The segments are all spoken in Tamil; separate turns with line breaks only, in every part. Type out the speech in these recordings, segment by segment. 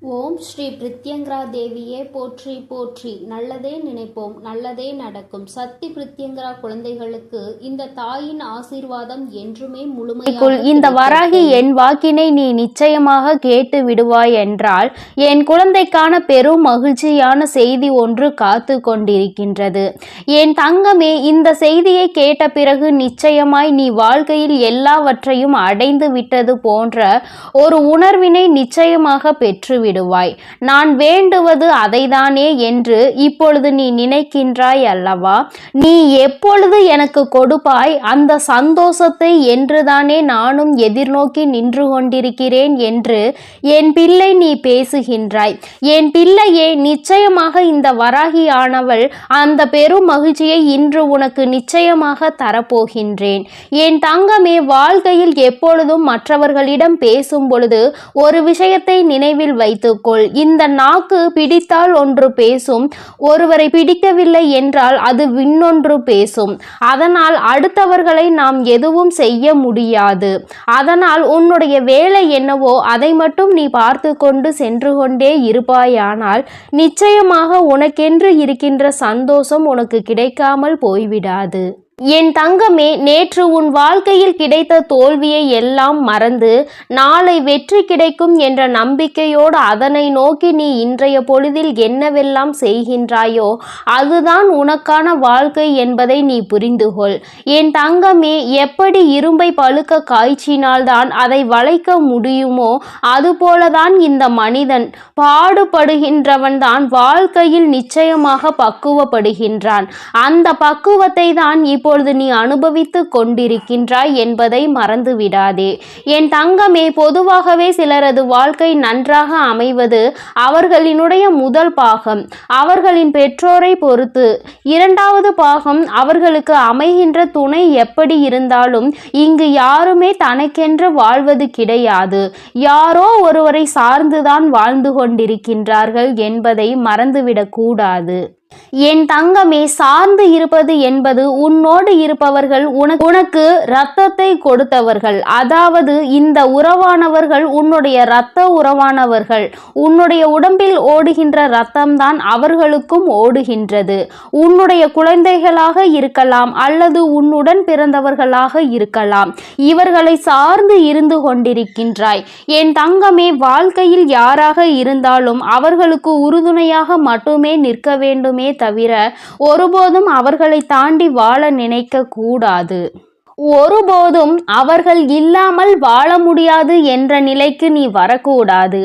ஓம் ஸ்ரீ பிரித்யங்கரா தேவியே போற்றி போற்றி. நல்லதே நினைப்போம், நல்லதே நடக்கும். சக்தி பிரித்யங்கரா குழந்தைகளுக்கு இந்த தாயின் ஆசீர்வாதம் என்றுமே முழுமையாக
இந்த வராகி என் வாக்கினை நீ நிச்சயமாக கேட்டு விடுவாய் என்றால் என் குழந்தைக்கான பெரும் மகிழ்ச்சியான செய்தி ஒன்று காத்து கொண்டிருக்கின்றது. என் தங்கமே, இந்த செய்தியை கேட்ட பிறகு நிச்சயமாய் நீ வாழ்க்கையில் எல்லாவற்றையும் அடைந்து விட்டது போன்ற ஒரு உணர்வினை நிச்சயமாக பெற்றுவிடுவாய். நான் வேண்டுவது அதைதானே என்று இப்பொழுது நீ நினைக்கின்றாய் அல்லவா? நீ எப்பொழுது எனக்கு கொடுப்பாய் அந்த சந்தோஷத்தை என்றுதானே நானும் எதிர்நோக்கி நின்று கொண்டிருக்கிறேன் என்று என் பிள்ளை நீ பேசுகின்றாய். என் பிள்ளையே, நிச்சயமாக இந்த வராகியானவள் அந்த பெரும் மகிழ்ச்சியை இன்று உனக்கு நிச்சயமாக தரப்போகின்றேன். என் தங்கமே, வாழ்க்கையில் எப்பொழுதும் மற்றவர்களிடம் பேசும் பொழுது ஒரு விஷயத்தை நினைவில் வைத்துக்கொள். இந்த நாக்கு பிடித்தால் ஒன்று பேசும், ஒருவரை பிடிக்கவில்லை என்றால் அது இன்னொன்று பேசும். அதனால் அடுத்தவர்களை நாம் எதுவும் செய்ய முடியாது. அதனால் உன்னுடைய வேலை என்னவோ அதை மட்டும் நீ பார்த்து கொண்டு சென்று கொண்டே இருப்பாயானால் நிச்சயமாக உனக்கென்று இருக்கின்ற சந்தோஷம் உனக்கு கிடைக்காமல் போய்விடாது. என் தங்கமே, நேற்று உன் வாழ்க்கையில் கிடைத்த தோல்வியை எல்லாம் மறந்து நாளை வெற்றி கிடைக்கும் என்ற நம்பிக்கையோடு அதனை நோக்கி நீ இன்றைய பொழுதில் என்னவெல்லாம் செய்கின்றாயோ அதுதான் உனக்கான வாழ்க்கை என்பதை நீ புரிந்து கொள். என் தங்கமே, எப்படி இரும்பை பழுக்க காய்ச்சினால்தான் அதை வளைக்க முடியுமோ அதுபோலதான் இந்த மனிதன் பாடுபடுகின்றவன் தான் வாழ்க்கையில் நிச்சயமாக பக்குவப்படுகின்றான். அந்த பக்குவத்தை தான் இப்பொழுது நீ அனுபவித்து கொண்டிருக்கின்றாய் என்பதை மறந்து விடாதே. என் தங்கமே, பொதுவாகவே சிலரது வாழ்க்கை நன்றாக அமைவது அவர்களினுடைய முதல் பாகம் அவர்களின் பெற்றோரை பொறுத்து, இரண்டாவது பாகம் அவர்களுக்கு அமைகின்ற துணை எப்படி இருந்தாலும் இங்கு யாருமே தனக்கென்று வாழ்வது கிடையாது. யாரோ ஒருவரை சார்ந்துதான் வாழ்ந்து கொண்டிருக்கின்றார்கள் என்பதை மறந்துவிடக் கூடாது. என் தங்கமே, சார்ந்து இருப்பது என்பது உன்னோடு இருப்பவர்கள் உனக்கு இரத்தத்தை கொடுத்தவர்கள். அதாவது இந்த உறவானவர்கள் உன்னுடைய இரத்த உறவானவர்கள். உன்னுடைய உடம்பில் ஓடுகின்ற இரத்தம்தான் அவர்களுக்கும் ஓடுகின்றது. உன்னுடைய குழந்தைகளாக இருக்கலாம் அல்லது உன்னுடன் பிறந்தவர்களாக இருக்கலாம். இவர்களை சார்ந்து இருந்து கொண்டிருக்கின்றாய். என் தங்கமே, வாழ்க்கையில் யாராக இருந்தாலும் அவர்களுக்கு உறுதுணையாக மட்டுமே நிற்க வேண்டுமே தவிர ஒருபோதும் அவர்களை தாண்டி வாழ நினைக்க கூடாது. ஒருபோதும் அவர்கள் இல்லாமல் வாழ முடியாது என்ற நிலைக்கு நீ வரக்கூடாது.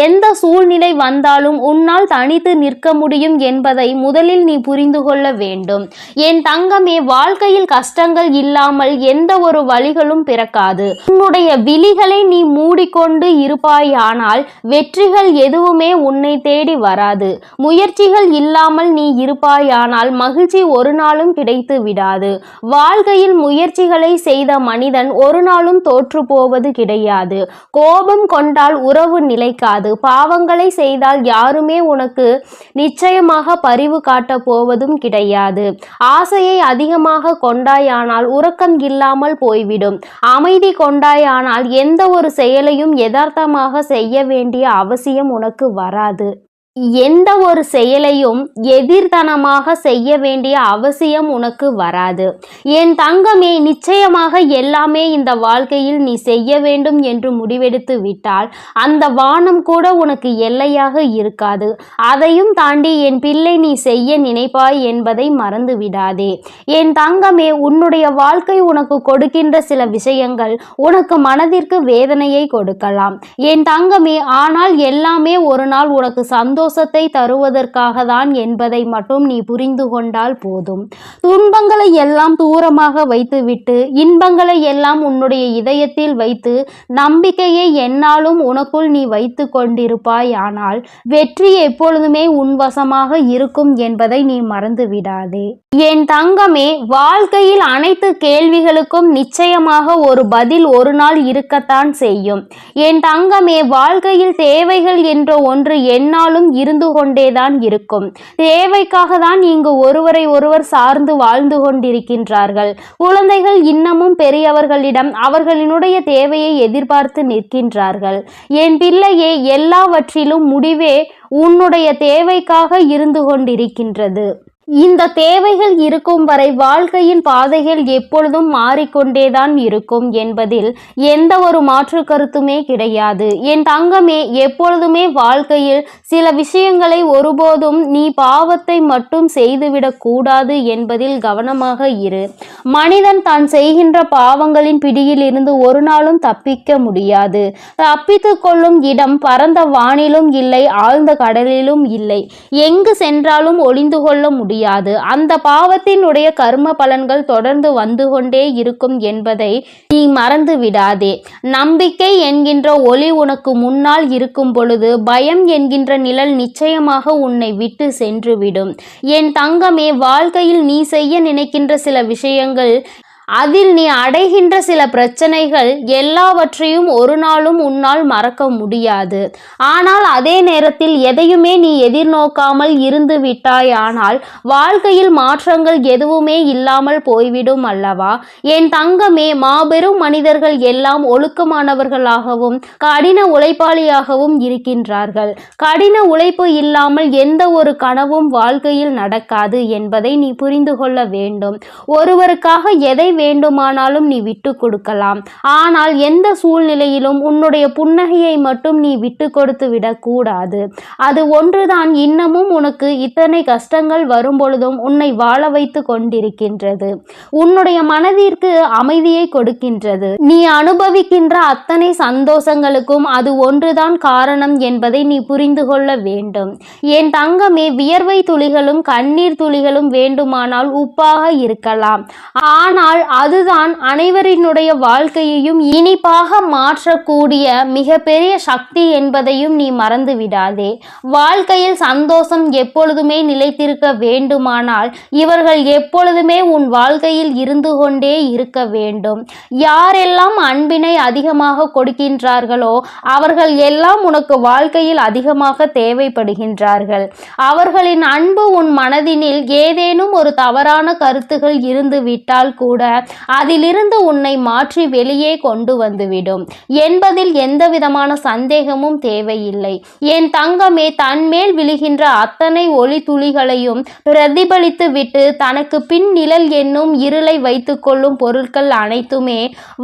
எந்த சூழ்நிலை வந்தாலும் உன்னால் தனித்து நிற்க முடியும் என்பதை முதலில் நீ புரிந்து கொள்ள வேண்டும். என் தங்கமே, வாழ்க்கையில் கஷ்டங்கள் இல்லாமல் எந்த ஒரு வழிகளும் பிறக்காது. உன்னுடைய விழிகளை நீ மூடிக்கொண்டு இருப்பாயானால் வெற்றிகள் எதுவுமே உன்னை தேடி வராது. முயற்சிகள் இல்லாமல் நீ இருப்பாயானால் மகிழ்ச்சி ஒரு நாளும் கிடைத்து விடாது. வாழ்க்கையில் முயற்சி செய்த மனிதன் ஒரு நாளும் தோற்று போவது கிடையாது. கோபம் கொண்டால் உறவு நிலைக்காது. பாவங்களை செய்தால் யாருமே உனக்கு நிச்சயமாக பரிவு காட்ட போவதும் கிடையாது. ஆசையை அதிகமாக கொண்டாயானால் உறக்கம் இல்லாமல் போய்விடும். அமைதி கொண்டாயானால் எந்த ஒரு செயலையும் யதார்த்தமாக செய்ய வேண்டிய அவசியம் உனக்கு வராது. எந்த ஒரு செயலையும் எதிர்த்தனமாக செய்ய வேண்டிய அவசியம் உனக்கு வராது. என் தங்கமே, நிச்சயமாக எல்லாமே இந்த வாழ்க்கையில் நீ செய்ய வேண்டும் என்று முடிவெடுத்து விட்டால் அந்த வானம் கூட உனக்கு எல்லையாக இருக்காது. அதையும் தாண்டி என் பிள்ளை நீ செய்ய நினைப்பாய் என்பதை மறந்து விடாதே. என் தங்கமே, உன்னுடைய வாழ்க்கை உனக்கு கொடுக்கின்ற சில விஷயங்கள் உனக்கு மனதிற்கு வேதனையை கொடுக்கலாம். என் தங்கமே, ஆனால் எல்லாமே ஒரு நாள் உனக்கு சந்தோஷத்தை தருவதற்காக தான் என்பதை மட்டும் நீ புரிந்து கொண்டால் போதும். துன்பங்களை எல்லாம் தூரமாக வைத்துவிட்டு இன்பங்களை எல்லாம் உன்னுடைய இதயத்தில் வைத்து நம்பிக்கையை என்னாலும் உனக்குள் நீ வைத்து கொண்டிருப்பாய். ஆனால் வெற்றி எப்பொழுதுமே உன்வசமாக இருக்கும் என்பதை நீ மறந்து விடாதே. என் தங்கமே, வாழ்க்கையில் அனைத்து கேள்விகளுக்கும் நிச்சயமாக ஒரு பதில் ஒரு நாள் இருக்கத்தான் செய்யும். என் தங்கமே, வாழ்க்கையில் தேவைகள் என்ற ஒன்று என்னாலும் இருந்து கொண்டேதான் இருக்கும். தேவைக்காக தான் இங்கு ஒருவரை ஒருவர் சார்ந்து வாழ்ந்து கொண்டிருக்கின்றார்கள். குழந்தைகள் இன்னமும் பெரியவர்களிடம் அவர்களினுடைய தேவையை எதிர்பார்த்து நிற்கின்றார்கள். என் பிள்ளையே, எல்லாவற்றிலும் முடிவே உன்னுடைய தேவைக்காக இருந்து கொண்டிருக்கின்றது. இந்த தேவைகள் இருக்கும் வரை வாழ்க்கையின் பாதைகள் எப்பொழுதும் மாறிக்கொண்டேதான் இருக்கும் என்பதில் எந்த ஒரு மாற்று கருத்துமே கிடையாது. என் தங்கமே, எப்பொழுதுமே வாழ்க்கையில் சில விஷயங்களை ஒருபோதும் நீ பாவத்தை மட்டும் செய்துவிடக் கூடாது என்பதில் கவனமாக இரு. மனிதன் தான் செய்கின்ற பாவங்களின் பிடியில் இருந்து ஒரு நாளும் தப்பிக்க முடியாது. தப்பித்து கொள்ளும் இடம் பரந்த வானிலும் இல்லை, ஆழ்ந்த கடலிலும் இல்லை. எங்கு சென்றாலும் ஒளிந்து கொள்ள முடியாது. அந்த பாவத்தினுடைய கர்ம பலன்கள் தொடர்ந்து வந்து கொண்டே இருக்கும் என்பதை நீ மறந்து விடாதே. நம்பிக்கை என்கின்ற ஒளி உனக்கு முன்னால் இருக்கும் பொழுது பயம் என்கின்ற நிழல் நிச்சயமாக உன்னை விட்டு சென்றுவிடும். என் தங்கமே, வாழ்க்கையில் நீ செய்ய நினைக்கின்ற சில விஷயங்கள், அதில் நீ அடைகின்ற சில பிரச்சனைகள் எல்லாவற்றையும் ஒரு நாளும் உன்னால் மறக்க முடியாது. ஆனால் அதே நேரத்தில் எதையுமே நீ எதிர்நோக்காமல் இருந்து விட்டாயானால் வாழ்க்கையில் மாற்றங்கள் எதுவுமே இல்லாமல் போய்விடும் அல்லவா? என் தங்கமே, மாபெரும் மனிதர்கள் எல்லாம் ஒழுக்கமானவர்களாகவும் கடின உழைப்பாளியாகவும் இருக்கின்றார்கள். கடின உழைப்பு இல்லாமல் எந்த ஒரு கனவும் வாழ்க்கையில் நடக்காது என்பதை நீ புரிந்து கொள்ள வேண்டும். ஒருவருக்காக எதை வேண்டுமானாலும் நீ விட்டு கொடுக்கலாம். ஆனால் எந்த சூழ்நிலையிலும் உன்னுடைய புன்னகையை மட்டும் நீ விட்டு கொடுத்து விடக்கூடாது. அது ஒன்றுதான் இன்னமும் உனக்கு இத்தனை கஷ்டங்கள் வரும் பொழுதும் உன்னை வாழ வைத்து கொண்டிருக்கின்றது. உன்னுடைய மனதிற்கு அமைதியை கொடுக்கின்றது. நீ அனுபவிக்கின்ற அத்தனை சந்தோஷங்களுக்கும் அது ஒன்றுதான் காரணம் என்பதை நீ புரிந்து கொள்ள வேண்டும். என் தங்கமே, வியர்வை துளிகளும் கண்ணீர் துளிகளும் வேண்டுமானால் உப்பாக இருக்கலாம். ஆனால் அதுதான் அனைவரினுடைய வாழ்க்கையையும் இனிப்பாக மாற்றக்கூடிய மிகப்பெரிய சக்தி என்பதையும் நீ மறந்து விடாதே. வாழ்க்கையில் சந்தோஷம் எப்பொழுதுமே நிலைத்திருக்க வேண்டுமானால் இவர்கள் எப்பொழுதுமே உன் வாழ்க்கையில் இருந்து கொண்டே இருக்க வேண்டும். யாரெல்லாம் அன்பினை அதிகமாக கொடுக்கின்றார்களோ அவர்கள் எல்லாம் உனக்கு வாழ்க்கையில் அதிகமாக தேவைப்படுகின்றார்கள். அவர்களின் அன்பு உன் மனதினில் ஏதேனும் ஒரு தவறான கருத்துகள் இருந்து விட்டால் கூட அதிலிருந்து உன்னை மாற்றி வெளியே கொண்டு வந்துவிடும் என்பதில் எந்தவிதமான சந்தேகமும் தேவையில்லை. என் தங்கமே, தன்மேல் விழுகின்ற அத்தனை ஒளி துளிகளையும் பிரதிபலித்து விட்டு தனக்கு பின் நிழல் என்னும் இருளை வைத்துக் கொள்ளும் பொருட்கள் அனைத்துமே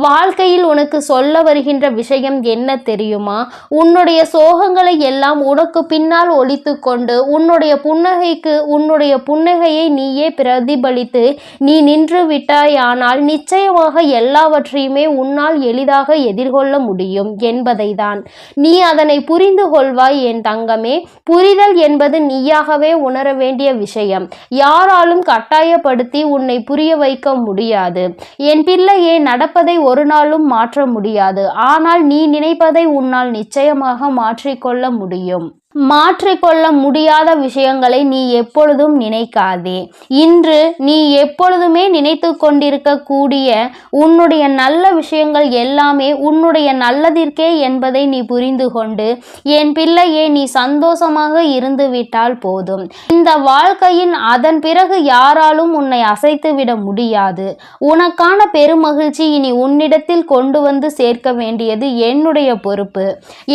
வாழ்க்கையில் உனக்கு சொல்ல வருகின்ற விஷயம் என்ன தெரியுமா? உன்னுடைய சோகங்களை எல்லாம் உனக்கு பின்னால் ஒழித்து கொண்டு உன்னுடைய புன்னகையை நீயே பிரதிபலித்து நீ நின்று விட்டாயானால் நிச்சயமாக எல்லாவற்றையுமே உன்னால் எளிதாக எதிர்கொள்ள முடியும் என்பதை தான். நீ அதனை புரிந்து கொள்வாய் என் தங்கமே. புரிதல் என்பது நீயாகவே உணர வேண்டிய விஷயம். யாராலும் கட்டாயப்படுத்தி உன்னை புரிய வைக்க முடியாது. என் பிள்ளையே, நடப்பதை ஒரு நாளும் மாற்ற முடியாது. ஆனால் நீ நினைப்பதை உன்னால் நிச்சயமாக மாற்றிக்கொள்ள முடியும். மாற்றிக்கொள்ள முடியாத விஷயங்களை நீ எப்பொழுதும் நினைக்காதே. இன்று நீ எப்பொழுதுமே நினைத்து கொண்டிருக்கக்கூடிய உன்னுடைய நல்ல விஷயங்கள் எல்லாமே உன்னுடைய நல்லதிற்கே என்பதை நீ புரிந்து கொண்டு என் பிள்ளையே, நீ சந்தோஷமாக இருந்து விட்டால் போதும். இந்த வாழ்க்கையின் அதன் பிறகு யாராலும் உன்னை அசைத்து விட முடியாது. உனக்கான பெருமகிழ்ச்சி இனி உன்னிடத்தில் கொண்டு வந்து சேர்க்க வேண்டியது என்னுடைய பொறுப்பு.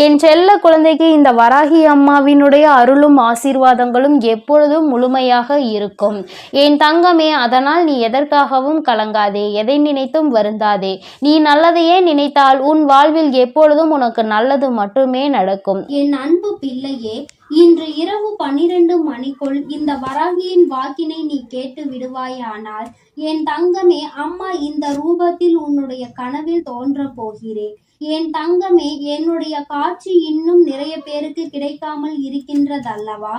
என் செல்ல குழந்தைக்கு இந்த வராகி அம்மாவினுடைய அருளும் ஆசீர்வாதங்களும் எப்பொழுதும் முழுமையாக இருக்கும். என் தங்கமே, அதனால் நீ எதற்காகவும் கலங்காதே, எதை நினைத்தும் வருந்தாதே. நீ நல்லதையே நினைத்தால் உன் வாழ்வில் எப்பொழுதும் உனக்கு நல்லது மட்டுமே நடக்கும்.
என் அன்பு பிள்ளையே, இன்று இரவு 12 மணிக்குள் இந்த வராகியின் வாக்கினை நீ கேட்டு விடுவாயானால் என் தங்கமே, அம்மா இந்த ரூபத்தில் உன்னுடைய கனவில் தோன்ற போகிறேன். என் தங்கமே, என்னுடைய காட்சி இன்னும் நிறைய பேருக்கு கிடைக்காமல் இருக்கின்றதல்லவா?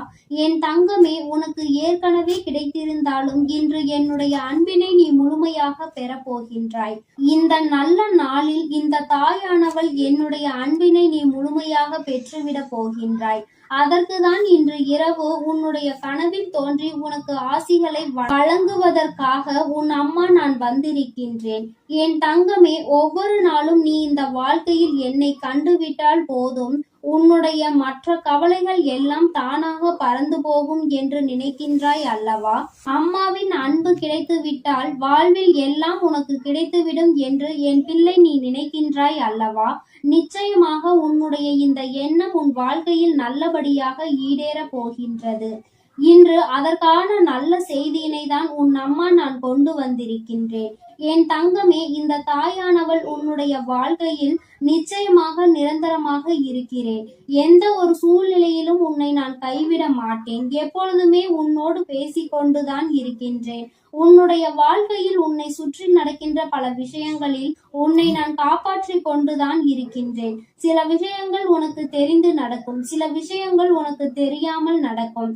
என் தங்கமே, உனக்கு ஏற்கனவே கிடைத்திருந்தாலும் இன்று என்னுடைய அன்பினை நீ முழுமையாக பெறப்போகின்றாய். இந்த நல்ல நாளில் இந்த தாயானவள் என்னுடைய அன்பினை நீ முழுமையாக பெற்றுவிட போகின்றாய். அதற்குதான் இன்று இரவு உன்னுடைய கனவில் தோன்றி உனக்கு ஆசிகளை வழங்குவதற்காக உன் அம்மா நான் வந்திருக்கின்றேன். என் தங்கமே, ஒவ்வொரு நாளும் நீ இந்த வாழ்க்கையில் என்னை கண்டுவிட்டால் போதும், உன்னுடைய மற்ற கவலைகள் எல்லாம் தானாக பறந்து போகும் என்று நினைக்கின்றாய் அல்லவா? அம்மாவின் அன்பு கிடைத்து விட்டால் வாழ்வில் எல்லாம் உனக்கு கிடைத்துவிடும் என்று என் பிள்ளை நீ நினைக்கின்றாய் அல்லவா? நிச்சயமாக உன்னுடைய இந்த எண்ணம் உன் வாழ்க்கையில் நல்லபடியாக ஈடேறப் போகின்றது. இன்று அதற்கான நல்ல செய்தியினை தான் உன் அம்மா நான் கொண்டு வந்திருக்கின்றேன். என் தங்கமே, இந்த தாயானவள் உன்னுடைய வாழ்க்கையில் நிச்சயமாக நிரந்தரமாக இருக்கிறேன். எந்த ஒரு சூழ்நிலையிலும் உன்னை நான் கைவிட மாட்டேன். எப்பொழுதுமே உன்னோடு பேசிக்கொண்டுதான் இருக்கின்றேன். உன்னுடைய வாழ்க்கையில் உன்னை சுற்றி நடக்கின்ற பல விஷயங்களில் உன்னை நான் காப்பாற்றி கொண்டுதான் இருக்கின்றேன். சில விஷயங்கள் உனக்கு தெரிந்து நடக்கும், சில விஷயங்கள் உனக்கு தெரியாமல் நடக்கும்.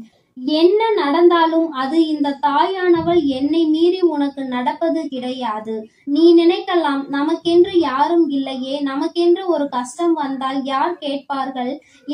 என்ன நடந்தாலும் அது இந்த தாயானவள் என்னை மீறி உனக்கு நடப்பது கிடையாது. நீ நினைக்கலாம், நமக்கென்று யாரும் இல்லையே, நமக்கென்று ஒரு கஷ்டம் வந்தால் யார் கேட்பார்கள்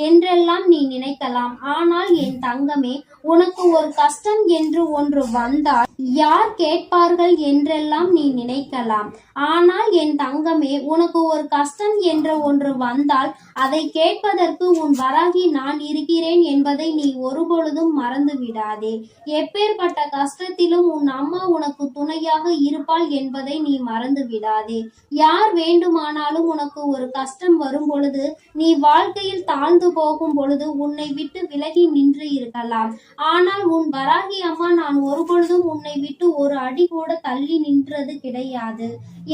என்றெல்லாம் நீ நினைக்கலாம். ஆனால் என் தங்கமே, உனக்கு ஒரு கஷ்டம் என்று ஒன்று வந்தால் யார் கேட்பார்கள் என்றெல்லாம் நீ நினைக்கலாம். ஆனால் என் தங்கமே, உனக்கு ஒரு கஷ்டம் என்ற ஒன்று வந்தால் அதை கேட்பதற்கு உன் வராகி நான் இருக்கிறேன் என்பதை நீ ஒருபொழுதும் மறந்து விடாதே. எப்பேற்பட்ட கஷ்டத்திலும் உன் அம்மா உனக்கு துணையாக இருப்பாள் என்பதை நீ மறந்து விடாதே. யார் வேண்டுமானாலும் உனக்கு ஒரு கஷ்டம் வரும் பொழுது, நீ வாழ்க்கையில் தாழ்ந்து போகும் பொழுது உன்னை விட்டு விலகி நின்று இருக்கலாம். ஆனால் உன் வராகி அம்மா நான் ஒருபொழுதும் உன்னை விட்டு ஒரு அடி கூட தள்ளி நின்றது கிடையாது.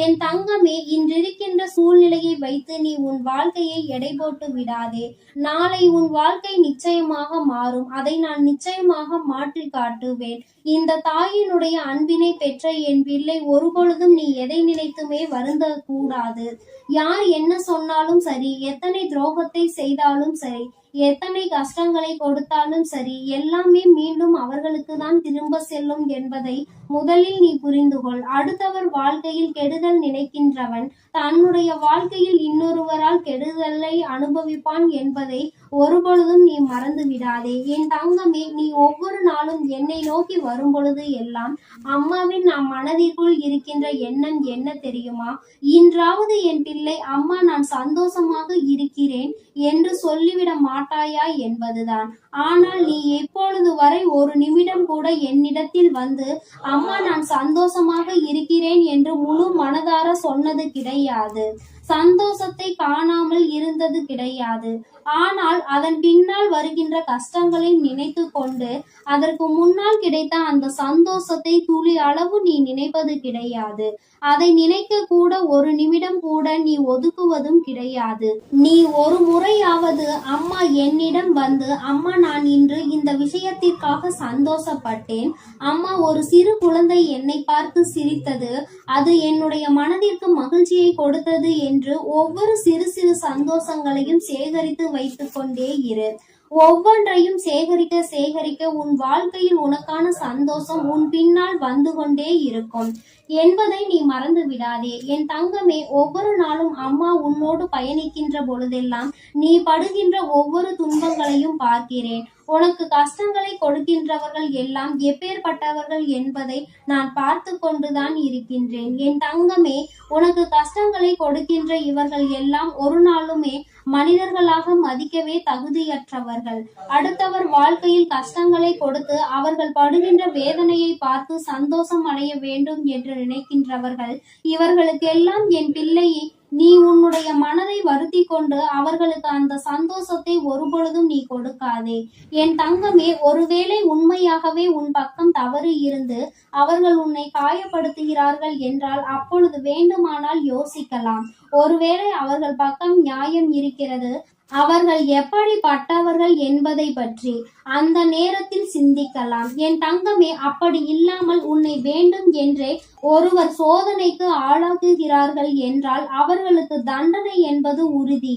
என் தங்கமே, இன்றிருக்கின்ற சூழ்நிலையை வைத்து நீ உன் வாழ்க்கையை எடை போட்டு விடாதே. நாளை உன் வாழ்க்கை நிச்சயமாக மாறும். அதை நான் நிச்சயமாக மாற்றி காட்டுவேன். இந்த தாயினுடைய அன்பினை பெற்ற என் பிள்ளை, ஒருபொழுதும் நீ எதை நினைத்துமே வருந்த கூடாது. யார் என்ன சொன்னாலும் சரி, எத்தனை துரோகத்தை செய்தாலும் சரி, எத்தனை கஷ்டங்களை கொடுத்தாலும் சரி, எல்லாமே மீண்டும் அவர்களுக்கு தான் திரும்ப செல்லும் என்பதை முதலில் நீ புரிந்து கொள். அடுத்தவர் வாழ்க்கையில் கெடுதல் நினைக்கின்றவன் தன்னுடைய வாழ்க்கையில் இன்னொருவரால் கெடுதலை அனுபவிப்பான் என்பதை ஒருபொழுதும் நீ மறந்து விடாதே. என் தங்கமே, நீ ஒவ்வொரு நாளும் என்னை நோக்கி வரும் பொழுது எல்லாம் அம்மாவின் நம் மனதிற்குள் இருக்கின்ற எண்ணம் என்ன தெரியுமா? இன்றாவது என் பிள்ளை, அம்மா நான் சந்தோஷமாக இருக்கிறேன் என்று சொல்லிவிட மாட்டாயா என்பதுதான். ஆனால் நீ எப்பொழுது வரை ஒரு நிமிடம் கூட என்னிடத்தில் வந்து அம்மா நான் சந்தோஷமாக இருக்கிறேன் என்று முழு மனதார சொன்னது கிடையாது. சந்தோஷத்தை காணாமல் இருந்தது கிடையாது. ஆனால் அதன் பின்னால் வருகின்ற கஷ்டங்களை நினைத்து கொண்டு அதற்கு முன்னால் கிடைத்த அந்த சந்தோஷத்தை துளி அளவு நீ நினைப்பது கிடையாது. அதை நினைக்க கூட ஒரு நிமிடம் கூட நீ ஒதுக்குவதும் கிடையாது. நீ ஒரு முறையாவது அம்மா என்னிடம் வந்து, அம்மா நான் இன்று இந்த விஷயத்திற்காக சந்தோஷப்பட்டேன், அம்மா ஒரு சிறு குழந்தை என்னை பார்த்து சிரித்தது, அது என்னுடைய மனதிற்கு மகிழ்ச்சியை கொடுத்தது என்று ஒவ்வொரு சிறு சிறு சந்தோஷங்களையும் சேகரித்து வைத்துக் கொண்டே இரு. ஒவ்வொன்றையும் சேகரிக்க சேகரிக்க உன் வாழ்க்கையில் உனக்கான சந்தோஷம் உன் பின்னால் வந்து கொண்டே இருக்கும் என்பதை நீ மறந்து விடாதே. என் தங்கமே, ஒவ்வொரு நாளும் அம்மா உன்னோடு பயணிக்கின்ற பொழுதெல்லாம் நீ படுகின்ற ஒவ்வொரு துன்பங்களையும் பார்க்கிறேன். உனக்கு கஷ்டங்களை கொடுக்கின்றவர்கள் எல்லாம் எப்பேற்பட்டவர்கள் என்பதை நான் பார்த்து கொண்டுதான் இருக்கின்றேன். என் தங்கமே, உனக்கு கஷ்டங்களை கொடுக்கின்ற இவர்கள் எல்லாம் ஒரு நாளுமே மனிதர்களாக மதிக்கவே தகுதியற்றவர்கள். அடுத்தவர் வாழ்க்கையில் கஷ்டங்களை கொடுத்து அவர்கள் படுகின்ற வேதனையை பார்த்து சந்தோஷம் அடைய வேண்டும் என்று நினைக்கின்றவர்கள். இவர்களுக்கெல்லாம் என் பிள்ளையை நீ உன்னுடைய மனதை வருத்தி கொண்டு அவர்களுக்கு அந்த சந்தோஷத்தை ஒருபொழுதும் நீ கொடுக்காதே. என் தங்கமே, ஒருவேளை உண்மையாகவே உன் பக்கம் தவறு இருந்து அவர்கள் உன்னை காயப்படுத்துகிறார்கள் என்றால் அப்பொழுது வேண்டுமானால் யோசிக்கலாம். ஒருவேளை அவர்கள் பக்கம் நியாயம் இருக்கிறது, அவர்கள் எப்படிப்பட்டவர்கள் என்பதை பற்றி அந்த நேரத்தில் சிந்திக்கலாம். என் தங்கமே, அப்படி இல்லாமல் உன்னை வேண்டும் என்றே ஒருவர் சோதனைக்கு ஆளாக்குகிறார்கள் என்றால் அவர்களுக்கு தண்டனை என்பது உறுதி.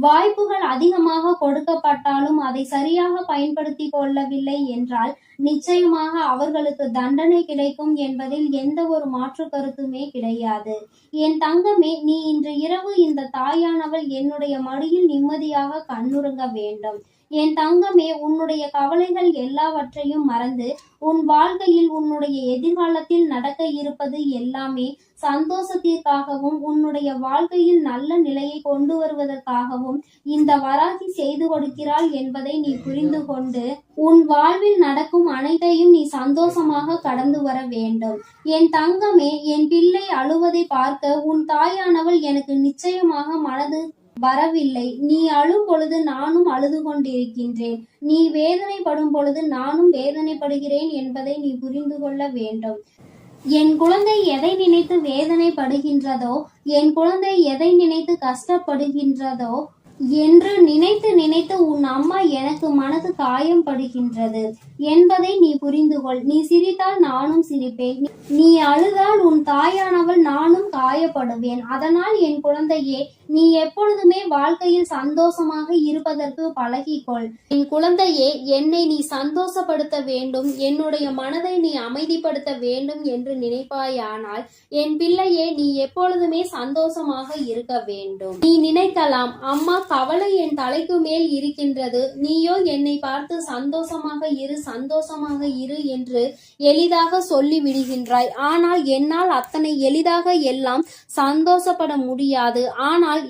வாய்ப்புகள் அதிகமாக கொடுக்கப்பட்டாலும் அதை சரியாக பயன்படுத்தி கொள்ளவில்லை என்றால் நிச்சயமாக அவர்களுக்கு தண்டனை கிடைக்கும் என்பதில் எந்த ஒரு மாற்று கருத்துமே கிடையாது. என் தங்கமே, நீ இன்று இரவு இந்த தாயானவள் என்னுடைய மடியில் நிம்மதியாக கண்ணுறங்க வேண்டும். என் தங்கமே, உன்னுடைய கவலைகள் எல்லாவற்றையும் மறந்து உன் வாழ்க்கையில் உன்னுடைய எதிர்காலத்தில் நடக்க இருப்பது எல்லாமே சந்தோஷத்திற்காகவும் உன்னுடைய வாழ்க்கையில் நல்ல நிலையை கொண்டு வருவதற்காகவும் இந்த வராகி செய்து கொடுக்கிறாள் என்பதை நீ புரிந்து கொண்டு உன் வாழ்வில் நடக்கும் அனைத்தையும் நீ சந்தோஷமாக கடந்து வர வேண்டும். என் தங்கமே, என் பிள்ளை அழுவதை பார்க்க உன் தாயானவள் எனக்கு நிச்சயமாக மனது வரவில்லை. நீ அழும் பொழுது நானும் அழுது கொண்டிருக்கின்றேன். நீ வேதனைப்படும் பொழுது நானும் வேதனைப்படுகிறேன் என்பதை நீ புரிந்து கொள்ள வேண்டும். என் குழந்தை எதை நினைத்து வேதனைப்படுகின்றதோ, என் குழந்தை எதை நினைத்து கஷ்டப்படுகின்றதோ என்று நினைத்து நினைத்து உன் அம்மா எனக்கு மனது காயம் படுகின்றது என்பதை நீ புரிந்து கொள். நீ சிரித்தால் நானும் சிரிப்பேன், நீ அழுதால் உன் தாயானவள் நானும் காயப்படுவேன். அதனால் என் குழந்தையே, நீ எப்பொழுதுமே வாழ்க்கையில் சந்தோஷமாக இருப்பதற்கு பழகிக்கொள். என் குழந்தையே, என்னை நீ சந்தோஷப்படுத்த வேண்டும், என்னுடைய மனதை நீ அமைதிப்படுத்த வேண்டும் என்று நினைப்பாயானால் என் பிள்ளையே, நீ எப்பொழுதுமே சந்தோஷமாக இருக்க வேண்டும். நீ நினைக்கலாம், அம்மா கவலை என் தலைக்கு மேல் இருக்கின்றது, நீயோ என்னை பார்த்து சந்தோஷமாக இரு என்று எளிதாக சொல்லி விடுகின்றாய். ஆனால் என்னால் அத்தனை எளிதாக எல்லாம் சந்தோஷப்பட முடியாது. ஆனால்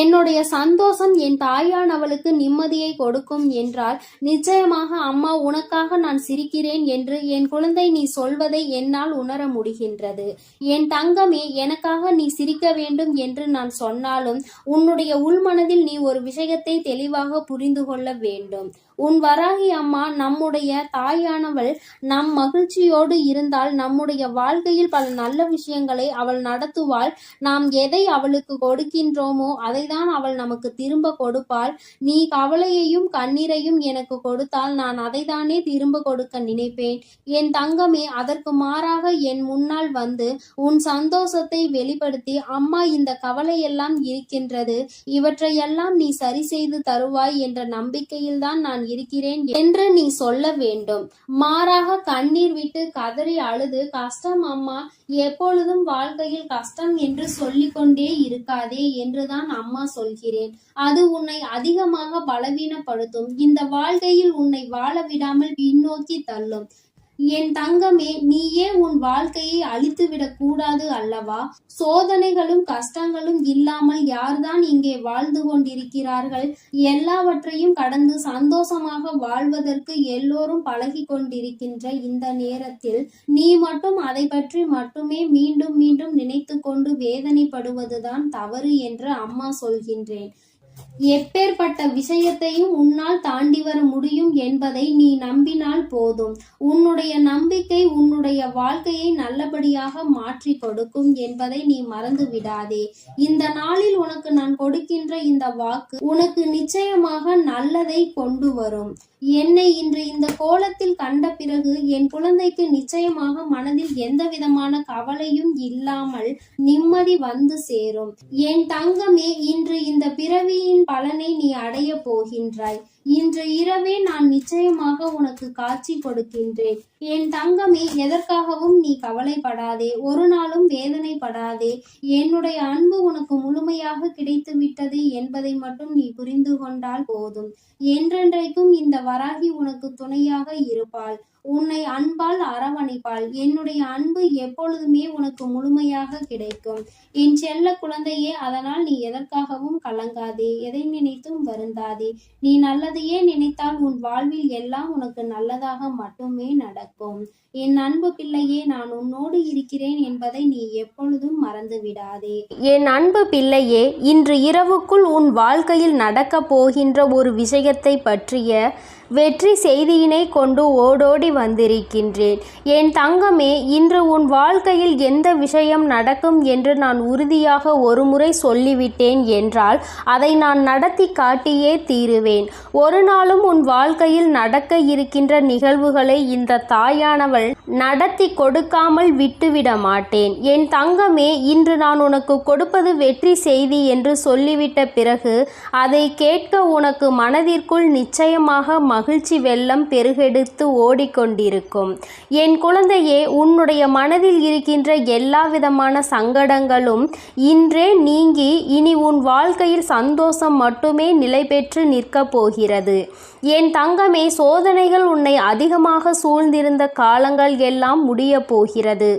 என்னுடைய சந்தோஷம் என் தாயானவளுக்கு நிம்மதியை கொடுக்கும் என்றால் நிச்சயமாக அம்மா உனக்காக நான் சிரிக்கிறேன் என்று என் குழந்தை நீ சொல்வதை என்னால் உணர முடிகின்றது. என் தங்கமே, எனக்காக நீ சிரிக்க வேண்டும் என்று நான் சொன்னாலும் உன்னுடைய உள்மனதில் நீ ஒரு விஷயத்தை தெளிவாக புரிந்து கொள்ள வேண்டும். உன் வராகி அம்மா நம்முடைய தாயானவள் நம் மகிழ்ச்சியோடு இருந்தால் நம்முடைய வாழ்க்கையில் பல நல்ல விஷயங்களை அவள் நடத்துவாள். நாம் எதை அவளுக்கு கொடுக்கின்றோமோ அதைதான் அவள் நமக்கு திரும்ப கொடுப்பாள். நீ கவலையையும் கண்ணீரையும் எனக்கு கொடுத்தால் நான் அதைத்தானே திரும்ப கொடுக்க நினைப்பேன். என் தங்கமே, அதற்கு மாறாக என் முன்னால் வந்து உன் சந்தோஷத்தை வெளிப்படுத்தி, அம்மா இந்த கவலையெல்லாம் இருக்கின்றது, இவற்றையெல்லாம் நீ சரி செய்து தருவாய் என்ற நம்பிக்கையில்தான் நான் இருக்கிறேன் என்று நீ சொல்ல வேண்டும். மாறாக கண்ணீர் விட்டு கதறி அழுது, கஷ்டம் அம்மா, எப்பொழுதும் வாழ்க்கையில் கஷ்டம் என்று சொல்லிக் கொண்டே இருக்காதே என்றுதான் அம்மா சொல்கிறேன். அது உன்னை அதிகமாக பலவீனப்படுத்தும். இந்த வாழ்க்கையில் உன்னை வாழ விடாமல் பின்னோக்கி தள்ளும். என் தங்கமே, நீயே உன் வாழ்க்கையை அழித்துவிடக் கூடாது அல்லவா? சோதனைகளும் கஷ்டங்களும் இல்லாமல் யார்தான் இங்கே வாழ்ந்து கொண்டிருக்கிறார்கள்? எல்லாவற்றையும் கடந்து சந்தோஷமாக வாழ்வதற்கு எல்லோரும் பழகி கொண்டிருக்கின்ற இந்த நேரத்தில் நீ மட்டும் அதை பற்றி மட்டுமே மீண்டும் மீண்டும் நினைத்து கொண்டு வேதனைப்படுவதுதான் தவறு என்று அம்மா சொல்கின்றேன். எப்பேற்பட்ட விஷயத்தையும் உன்னால் தாண்டி வர முடியும் என்பதை நீ நம்பினால் போதும். உன்னுடைய நம்பிக்கை உன்னுடைய வாழ்க்கையை நல்லபடியாக மாற்றி கொடுக்கும் என்பதை நீ மறந்து விடாதே. இந்த நாளில் உனக்கு நான் கொடுக்கின்ற இந்த வாக்கு உனக்கு நிச்சயமாக நல்லதை கொண்டு வரும். என்னை இன்று இந்த கோலத்தில் கண்ட பிறகு என் குழந்தைக்கு நிச்சயமாக மனதில் எந்த விதமான கவலையும் இல்லாமல் நிம்மதி வந்து சேரும். என் தங்கமே, இன்று இந்த பிறவியின் பலனை நீ அடைய போகின்றாய். இன்று இரவே நான் நிச்சயமாக உனக்கு காட்சி கொடுக்கின்றேன். என் தங்கமே, எதற்காகவும் நீ கவலைப்படாதே, ஒரு நாளும் வேதனைப்படாதே. என்னுடைய அன்பு உனக்கு முழுமையாக கிடைத்து விட்டது என்பதை மட்டும் நீ புரிந்து கொண்டால் போதும். என்றென்றைக்கும் இந்த வராகி உனக்கு துணையாக இருப்பாள், உன்னை அன்பால் அரவணைப்பாள். என்னுடைய அன்பு எப்பொழுதுமே உனக்கு முழுமையாக கிடைக்கும் என் செல்ல குழந்தையே. அதனால் நீ எதற்காகவும் கலங்காதே, எதை நினைத்தும் வருந்தாதே. நீ நல்லதையே நினைத்தால் உன் வாழ்வில் எல்லாம் உனக்கு நல்லதாக மட்டுமே நடக்கும். என் அன்பு பிள்ளையே, நான் உன்னோடு இருக்கிறேன் என்பதை நீ எப்பொழுதும் மறந்து விடாதே.
என் அன்பு பிள்ளையே, இன்று இரவுக்குள் உன் வாழ்க்கையில் நடக்கப் போகின்ற ஒரு விஷயத்தை பற்றிய வெற்றி செய்தியினை கொண்டு ஓடோடி வந்திருக்கின்றேன். என் தங்கமே, இன்று உன் வாழ்க்கையில் எந்த விஷயம் நடக்கும் என்று நான் உறுதியாக ஒருமுறை சொல்லிவிட்டேன் என்றால் அதை நான் நடத்தி காட்டியே தீருவேன். ஒரு நாளும் உன் வாழ்க்கையில் நடக்க இருக்கின்ற நிகழ்வுகளை இந்த தாயானவள் நடத்தி கொடுக்காமல் விட்டுவிட மாட்டேன். என் தங்கமே, இன்று நான் உனக்கு கொடுப்பது வெற்றி செய்தி என்று சொல்லிவிட்ட பிறகு அதை கேட்க உனக்கு மனதிற்குள் நிச்சயமாக மகிழ்ச்சி வெள்ளம் பெருகெடுத்து ஓடிக்கொண்டிருக்கும். என் குழந்தையே, உன்னுடைய மனதில் இருக்கின்ற எல்லா விதமான சங்கடங்களும் இன்றே நீங்கி இனி உன் வாழ்க்கையில் சந்தோஷம் மட்டுமே நிலை பெற்று நிற்கப் போகிறது. போகிறது. என் தங்கமே, சோதனைகள் உன்னை அதிகமாக சூழ்ந்திருந்த காலங்கள் எல்லாம் முடிய போகிறது.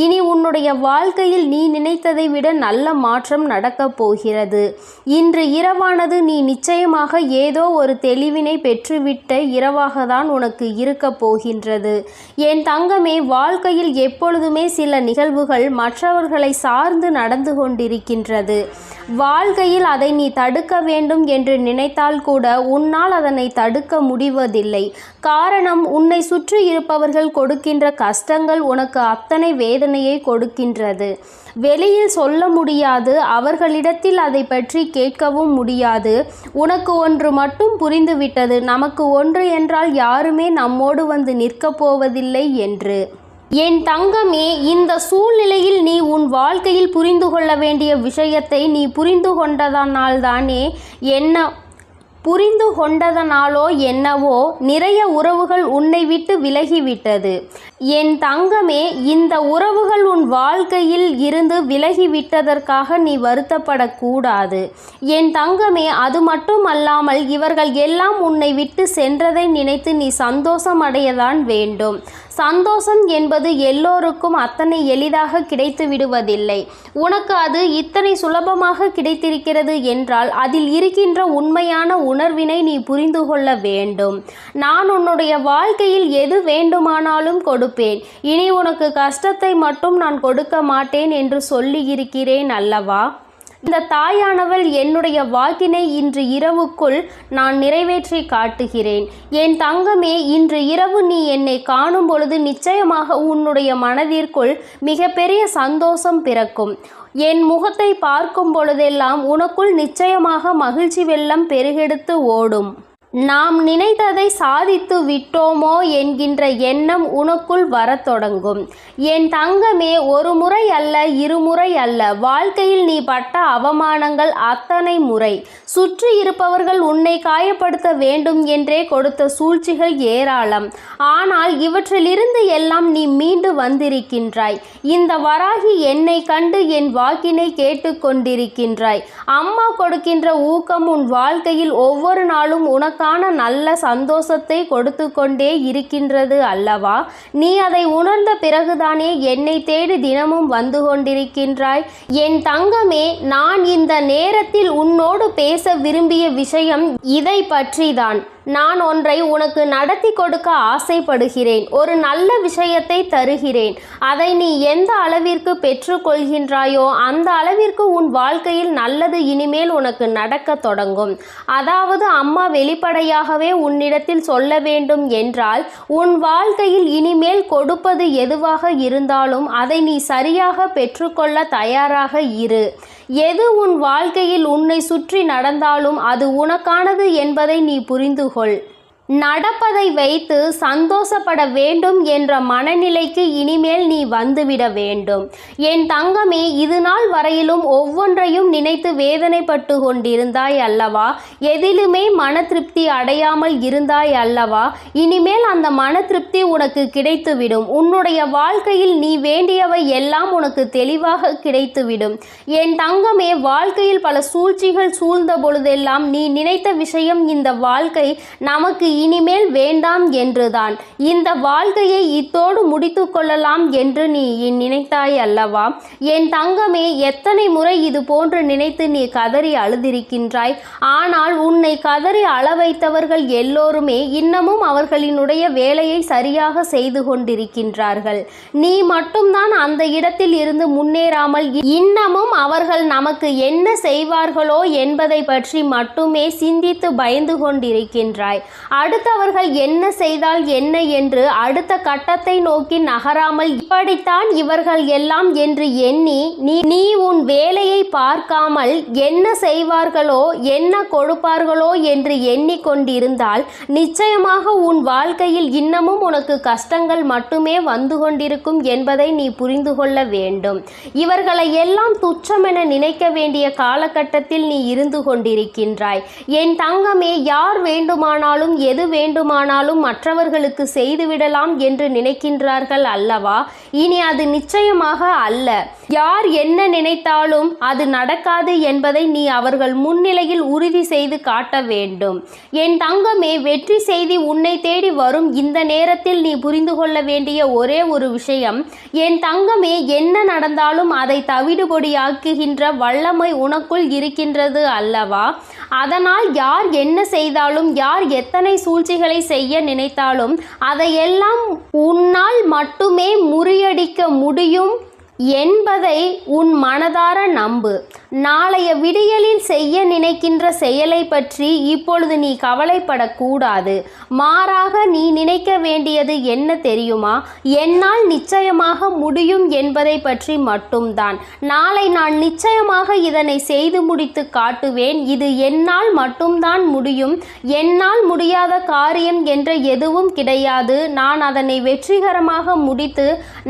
இனி உன்னுடைய வாழ்க்கையில் நீ நினைத்ததை விட நல்ல மாற்றம் நடக்கப் போகிறது. இன்று இரவானது நீ நிச்சயமாக ஏதோ ஒரு தெளிவினை பெற்றுவிட்ட இரவாக தான் உனக்கு இருக்க போகின்றது. என் தங்கமே, வாழ்க்கையில் எப்பொழுதுமே சில நிகழ்வுகள் மற்றவர்களை சார்ந்து நடந்து கொண்டிருக்கின்றது. வாழ்க்கையில் அதை நீ தடுக்க வேண்டும் என்று நினைத்தால் கூட உன்னால் அதனை தடுக்க முடிவதில்லை. காரணம், உன்னை சுற்றி இருப்பவர்கள் கொடுக்கின்ற கஷ்டங்கள் உனக்கு அத்தனை வேதனையை கொடுக்கின்றது. வெளியில் சொல்ல முடியாது, அவர்களிடத்தில் அதை பற்றி கேட்கவும் முடியாது. உனக்கு ஒன்று மட்டும் புரிந்துவிட்டது, நமக்கு ஒன்று என்றால் யாருமே நம்மோடு வந்து நிற்கப் போவதில்லை என்று. என் தங்கமே, இந்த சூழ்நிலையில் நீ உன் வாழ்க்கையில் புரிந்து கொள்ள வேண்டிய விஷயத்தை நீ புரிந்து கொண்டதனாலோ என்னவோ நிறைய உறவுகள் உன்னை விட்டு விலகிவிட்டது. என் தங்கமே, இந்த உறவுகள் உன் வாழ்க்கையில் இருந்து விலகிவிட்டதற்காக நீ வருத்தப்படக்கூடாது. என் தங்கமே, அது மட்டும் அல்லாமல் இவர்கள் எல்லாம் உன்னை விட்டு சென்றதை நினைத்து நீ சந்தோஷம் அடையதான் வேண்டும். சந்தோஷம் என்பது எல்லோருக்கும் அத்தனை எளிதாக கிடைத்து விடுவதில்லை. உனக்கு அது இத்தனை சுலபமாக கிடைத்திருக்கிறது என்றால் அதில் இருக்கின்ற உண்மையான உணர்வினை நீ புரிந்து கொள்ள வேண்டும். நான் உன்னுடைய வாழ்க்கையில் எது வேண்டுமானாலும் கொடுப்பேன், இனி உனக்கு கஷ்டத்தை மட்டும் நான் கொடுக்க மாட்டேன் என்று சொல்லி இருக்கிறேன் அல்லவா? இந்த தாயானவள் என்னுடைய வாக்கினை இன்று இரவுக்குள் நான் நிறைவேற்றி காட்டுகிறேன். என் தங்கமே, இன்று இரவு நீ என்னை காணும் பொழுது நிச்சயமாக உன்னுடைய மனதிற்குள் மிகப்பெரிய சந்தோஷம் பிறக்கும். என் முகத்தை பார்க்கும் பொழுதெல்லாம் உனக்குள் நிச்சயமாக மகிழ்ச்சி வெள்ளம் பெருகெடுத்து ஓடும். நாம் நினைத்ததை சாதித்து விட்டோமோ என்கின்ற எண்ணம் உனக்குள் வரத் தொடங்கும். என் தங்கமே, ஒரு முறை அல்ல, இருமுறை அல்ல, வாழ்க்கையில் நீ பட்ட அவமானங்கள் அத்தனை முறை. சுற்றி இருப்பவர்கள் உன்னை காயப்படுத்த வேண்டும் என்றே கொடுத்த சூழ்ச்சிகள் ஏராளம். ஆனால் இவற்றிலிருந்து எல்லாம் நீ மீண்டு வந்திருக்கின்றாய். இந்த வராகி என்னை கண்டு என் வாக்கினை கேட்டுக்கொண்டிருக்கின்றாய். அம்மா கொடுக்கின்ற ஊக்கம் உன் வாழ்க்கையில் ஒவ்வொரு நாளும் உனக்கான நல்ல சந்தோஷத்தை கொடுத்து கொண்டே இருக்கின்றது அல்லவா? நீ அதை உணர்ந்த பிறகுதானே என்னை தேடி தினமும் வந்து கொண்டிருக்கின்றாய். என் தங்கமே, நான் இந்த நேரத்தில் உன்னோடு பேச விரும்பிய விஷயம் இதை பற்றிதான். நான் ஒன்றை உனக்கு நடத்தி கொடுக்க ஆசைப்படுகிறேன். ஒரு நல்ல விஷயத்தை தருகிறேன். அதை நீ எந்த அளவிற்கு பெற்றுக்கொள்கின்றாயோ அந்த அளவிற்கு உன் வாழ்க்கையில் நல்லது இனிமேல் உனக்கு நடக்க தொடங்கும். அதாவது அம்மா வெளிப்படையாகவே உன்னிடத்தில் சொல்ல வேண்டும் என்றால், உன் வாழ்க்கையில் இனிமேல் கொடுப்பது எதுவாக இருந்தாலும் அதை நீ சரியாக பெற்றுக்கொள்ள தயாராக இரு. எது உன் வாழ்க்கையில் உன்னை சுற்றி நடந்தாலும் அது உனக்கானது என்பதை நீ புரிந்து கொள். நடப்பதை வைத்து சந்தோஷப்பட வேண்டும் என்ற மனநிலைக்கு இனிமேல் நீ வந்துவிட வேண்டும். என் தங்கமே, இது நாள் வரையிலும் ஒவ்வொன்றையும் நினைத்து வேதனைப்பட்டு கொண்டிருந்தாய் அல்லவா? எதிலுமே மன திருப்தி அடையாமல் இருந்தாய் அல்லவா? இனிமேல் அந்த மன திருப்தி உனக்கு கிடைத்துவிடும். உன்னுடைய வாழ்க்கையில் நீ வேண்டியவை எல்லாம் உனக்கு தெளிவாக கிடைத்துவிடும். என் தங்கமே, வாழ்க்கையில் பல சூழ்ச்சிகள் சூழ்ந்த பொழுதெல்லாம் நீ நினைத்த விஷயம், இந்த வாழ்க்கை நமக்கு இனிமேல் வேண்டாம் என்றுதான். இந்த வாழ்க்கையை இத்தோடு முடித்து கொள்ளலாம் என்று நீ நினைத்தாய் அல்லவா? என் தங்கமே, எத்தனை முறை இது போன்று நினைத்து நீ கதறி அழுதிருக்கின்றாய். ஆனால் உன்னை கதறி அழ வைத்தவர்கள் எல்லோருமே இன்னமும் அவர்களினுடைய வேலையை சரியாக செய்து கொண்டிருக்கின்றார்கள். நீ மட்டும்தான் அந்த இடத்தில் இருந்து முன்னேறாமல் இன்னமும் அவர்கள் நமக்கு என்ன செய்வார்களோ என்பதை பற்றி மட்டுமே சிந்தித்து பயந்து கொண்டிருக்கின்றாய். அடுத்தவர்கள் என்ன செய்தால் என்ன என்று அடுத்த கட்டத்தை நோக்கி நகராமல் இப்படித்தான் இவர்கள் எல்லாம் என்று எண்ணி நீ உன் வேலையை பார்க்காமல் என்ன செய்வார்களோ என்ன கொடுப்பார்களோ என்று எண்ணிக்கொண்டிருந்தால் நிச்சயமாக உன் வாழ்க்கையில் இன்னமும் உனக்கு கஷ்டங்கள் மட்டுமே வந்து கொண்டிருக்கும் என்பதை நீ புரிந்து கொள்ள வேண்டும். இவர்களை எல்லாம் துச்சமென நினைக்க வேண்டிய காலகட்டத்தில் நீ இருந்து கொண்டிருக்கின்றாய். என் தங்கமே, யார் வேண்டுமானாலும் எது வேண்டுமானாலும் மற்றவர்களுக்கு செய்துவிடலாம் என்று நினைக்கின்றார்கள் அல்லவா? இனி அது நிச்சயமாக அல்ல. யார் என்ன நினைத்தாலும் அது நடக்காது என்பதை நீ அவர்கள் முன்னிலையில் உறுதி செய்து காட்ட வேண்டும். என் தங்கமே, வெற்றி செய்தி உன்னை தேடி வரும் இந்த நேரத்தில் நீ புரிந்து கொள்ள வேண்டிய ஒரே ஒரு விஷயம், என் தங்கமே, என்ன நடந்தாலும் அதை தவிடுபொடியாக்குகின்ற வல்லமை உனக்குள் இருக்கின்றது அல்லவா? அதனால் யார் என்ன செய்தாலும், யார் எத்தனை சூழ்ச்சிகளை செய்ய நினைத்தாலும் அதையெல்லாம் உன்னால் மட்டுமே முறியடிக்க முடியும் என்பதை உன் மனதார நம்பு. நாளைய விடியலில் செய்ய நினைக்கின்ற செயலை பற்றி இப்பொழுது நீ கவலைப்படக்கூடாது. மாறாக நீ நினைக்க வேண்டியது என்ன தெரியுமா? என்னால் நிச்சயமாக முடியும் என்பதை பற்றி மட்டும்தான். நாளை நான் நிச்சயமாக இதனை செய்து முடித்து காட்டுவேன். இது என்னால் மட்டும்தான் முடியும். என்னால் முடியாத காரியம் என்ற எதுவும் கிடையாது. நான் அதனை வெற்றிகரமாக முடித்து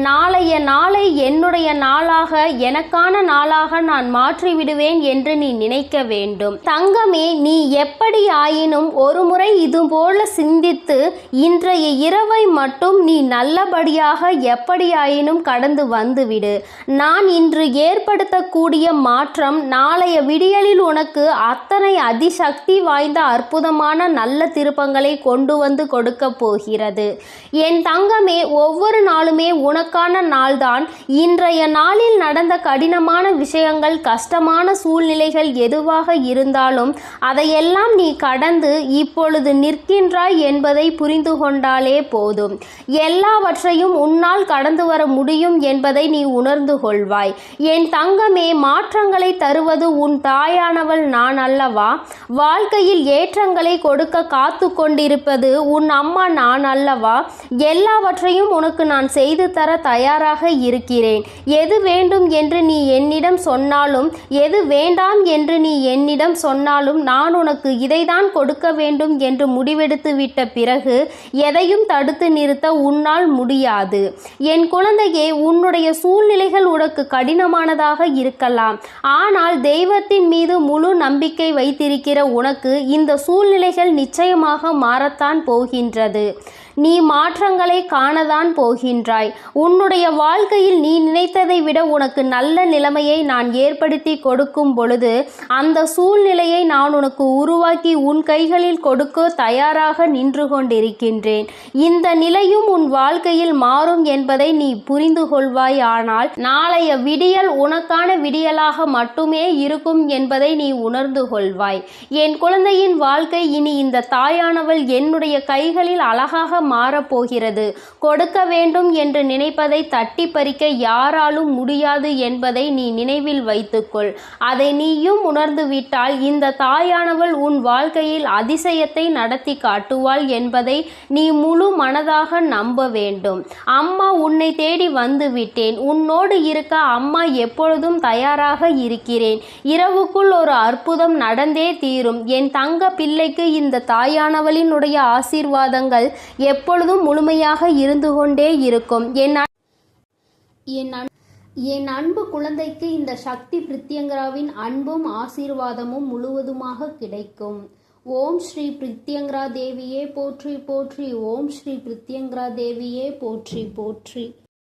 நாளைய நாளை என்னுடைய நாளாக, எனக்கான நாளாக நான் மாற்றி விடுவேன் என்று நீ நினைக்க வேண்டும். தங்கமே, நீ எப்படி ஆயினும் ஒரு முறை இதுபோல சிந்தித்து இன்றைய இரவை மட்டும் நீ நல்லபடியாக எப்படியாயினும் கடந்து வந்துவிடு. நான் இன்று ஏற்படுத்தக்கூடிய மாற்றம் நாளைய விடியலில் உனக்கு அத்தனை அதிசக்தி வாய்ந்த அற்புதமான நல்ல திருப்பங்களை கொண்டு வந்து கொடுக்க போகிறது. என் தங்கமே, ஒவ்வொரு நாளுமே உனக்கான நாள்தான். இன்றைய நாளில் நடந்த கடினமான விஷயங்கள், கஷ்டமான சூழ்நிலைகள் எதுவாக இருந்தாலும் அதையெல்லாம் நீ கடந்து இப்பொழுது நிற்கின்றாய் என்பதை புரிந்து கொண்டாலே போதும். எல்லாவற்றையும் உன்னால் கடந்து வர முடியும் என்பதை நீ உணர்ந்து கொள்வாய். என் தங்கமே, மாற்றங்களை தருவது உன் தாயானவள் நான் அல்லவா? வாழ்க்கையில் ஏற்றங்களை கொடுக்க காத்து கொண்டிருப்பது உன் அம்மா நான் அல்லவா? எல்லாவற்றையும் உனக்கு நான் செய்து தர தயாராக இருக்கிறேன். எது வேண்டும் என்று நீ என்னிடம் சொன்னாலும், எது வேண்டாம் என்று நீ என்னிடம் சொன்னாலும் நான் உனக்கு இதைதான் கொடுக்க வேண்டும் என்று முடிவெடுத்து விட்ட பிறகு எதையும் தடுத்து நிறுத்த உன்னால் முடியாது. என் குழந்தையே, உன்னுடைய சூழ்நிலைகள் உனக்கு கடினமானதாக இருக்கலாம். ஆனால் தெய்வத்தின் மீது முழு நம்பிக்கை வைத்திருக்கிற உனக்கு இந்த சூழ்நிலைகள் நிச்சயமாக மாறத்தான் போகின்றது. நீ மாற்றங்களை காணதான் போகின்றாய். உன்னுடைய வாழ்க்கையில் நீ நினைத்ததை விட உனக்கு நல்ல நிலைமையை நான் ஏற்படுத்தி கொடுக்கும் பொழுது அந்த சூழ்நிலையை நான் உனக்கு உருவாக்கி உன் கைகளில் கொடுக்க தயாராக நின்று கொண்டிருக்கின்றேன். இந்த நிலையும் உன் வாழ்க்கையில் மாறும் என்பதை நீ புரிந்து கொள்வாய். ஆனால் நாளைய விடியல் உனக்கான விடியலாக மட்டுமே இருக்கும் என்பதை நீ உணர்ந்து கொள்வாய். என் குழந்தையின் வாழ்க்கை இனி இந்த தாயானவள் என்னுடைய கைகளில் அழகாக மாறப்போகிறது. கொடுக்க வேண்டும் என்று நினைப்பதை தட்டி பறிக்க யாராலும் முடியாது என்பதை நீ நினைவில் வைத்துக்கொள். அதை நீயும் உணர்ந்து விட்டால் இந்த தாயானவள் உன் வாழ்க்கையில் அதிசயத்தை நடத்தி காட்டுவாள் என்பதை நீ முழு மனதாக நம்ப வேண்டும். அம்மா உன்னை தேடி வந்து விட்டேன். உன்னோடு இருக்க அம்மா எப்பொழுதும் தயாராக இருக்கிறேன். இரவுக்குள் ஒரு அற்புதம் நடந்தே தீரும். என் தங்க பிள்ளைக்கு இந்த தாயானவளினுடைய ஆசீர்வாதங்கள் எப்பொழுதும் முழுமையாக இருந்து கொண்டே இருக்கும். என் அன்பு குழந்தைக்கு இந்த சக்தி பிரித்யங்கராவின் அன்பும் ஆசீர்வாதமும் முழுவதுமாக கிடைக்கும். ஓம் ஸ்ரீ பிரித்யங்கரா தேவியே போற்றி போற்றி. ஓம் ஸ்ரீ பிரித்யங்கரா தேவியே போற்றி போற்றி.